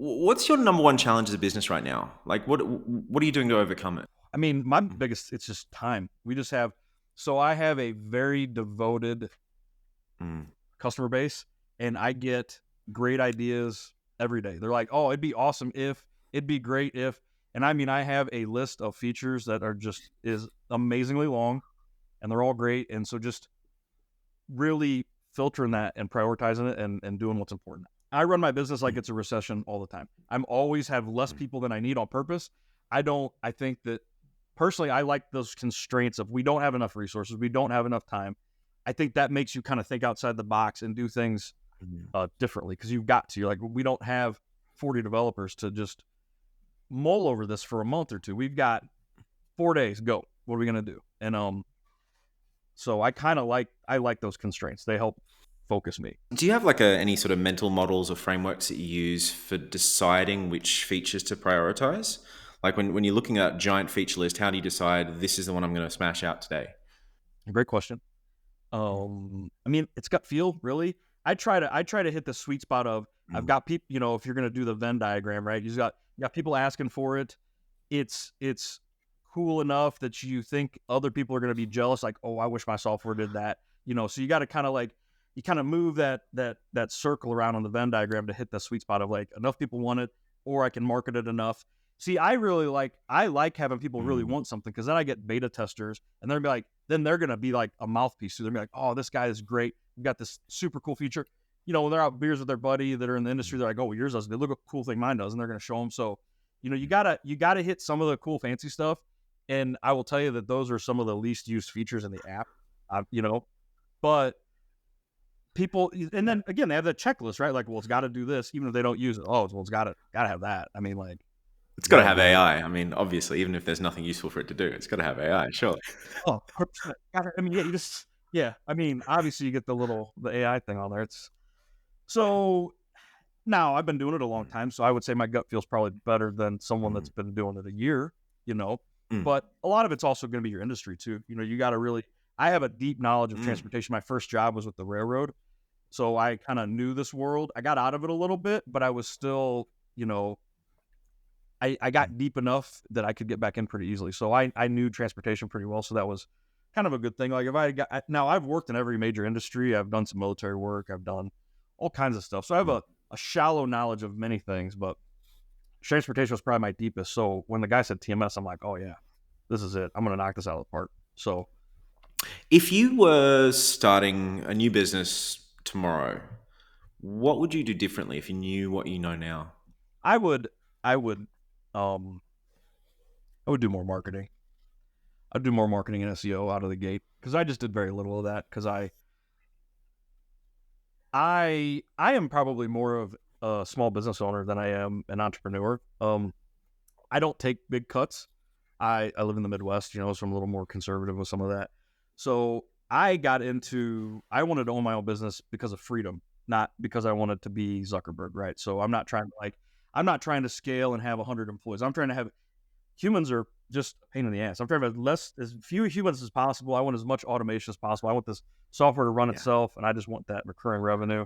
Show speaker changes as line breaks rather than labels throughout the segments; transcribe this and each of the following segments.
What's your number one challenge as a business right now? Like, what are you doing to overcome it?
I mean, my biggest, it's just time. So I have a very devoted
Mm.
customer base, and I get great ideas every day. They're like, oh, it'd be awesome if, it'd be great if, and I mean, I have a list of features that is amazingly long, and they're all great. And so just really filtering that and prioritizing it and doing what's important. I run my business like it's a recession all the time. I'm always have less people than I need on purpose. I think that personally, I like those constraints of we don't have enough resources, we don't have enough time. I think that makes you kind of think outside the box and do things differently, because you've got to. You're like, we don't have 40 developers to just mull over this for a month or two. We've got 4 days, go. What are we going to do? And so I like those constraints. They help focus me.
Do you have like any sort of mental models or frameworks that you use for deciding which features to prioritize? Like when you're looking at a giant feature list, how do you decide this is the one I'm going to smash out today?
Great question. I mean, it's gut feel, really. I try to hit the sweet spot of I've got people. If you're going to do the Venn diagram, right? You got people asking for it. It's cool enough that you think other people are going to be jealous. Like, oh, I wish my software did that. So you got to kind of move that circle around on the Venn diagram to hit the sweet spot of like enough people want it, or I can market it enough. See, I like having people really want something, because then I get beta testers, and they're going to be like a mouthpiece. So they're going to be like, oh, this guy is great. We've got this super cool feature. When they're out beers with their buddy that are in the industry, they're like, oh, well, yours does. They look at a cool thing mine does, and they're going to show them. So, you gotta hit some of the cool fancy stuff. And I will tell you that those are some of the least used features in the app, but people, and then again, they have that checklist, right? Like, well, it's got to do this, even if they don't use it. Oh, well, it's got to have that. I mean, like,
It's got to have AI. I mean, obviously, even if there's nothing useful for it to do, it's got to have AI, surely.
oh, 100%. I mean, yeah. I mean, obviously, you get the AI thing on there. So now I've been doing it a long time, so I would say my gut feels probably better than someone that's been doing it a year. But a lot of it's also going to be your industry too. You got to really. I have a deep knowledge of transportation. My first job was with the railroad, so I kind of knew this world. I got out of it a little bit, but I was still, I got deep enough that I could get back in pretty easily. So I knew transportation pretty well. So that was kind of a good thing. Like now I've worked in every major industry. I've done some military work. I've done all kinds of stuff. So I have a shallow knowledge of many things, but transportation was probably my deepest. So when the guy said TMS, I'm like, oh yeah, this is it. I'm going to knock this out of the park. So
If you were starting a new business tomorrow, what would you do differently if you knew what you know now?
I would do more marketing. I'd do more marketing and SEO out of the gate, because I just did very little of that, because I am probably more of a small business owner than I am an entrepreneur. I don't take big cuts. I live in the Midwest, so I'm a little more conservative with some of that. So I wanted to own my own business because of freedom, not because I wanted to be Zuckerberg, right? So I'm not trying to scale and have 100 employees. I'm trying to have, humans are just a pain in the ass. I'm trying to have as few humans as possible. I want as much automation as possible. I want this software to run itself, and I just want that recurring revenue.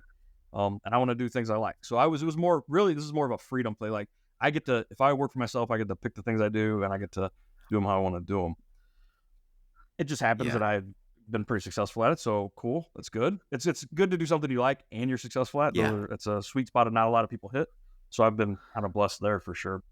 And I want to do things I like. So it was more, really, this is more of a freedom play. Like, I get to, if I work for myself, I get to pick the things I do, and I get to do them how I want to do them. It just happens that I've been pretty successful at it. So cool. That's good. It's good to do something you like and you're successful at.
Yeah.
It's a sweet spot that not a lot of people hit. So I've been kind of blessed there for sure.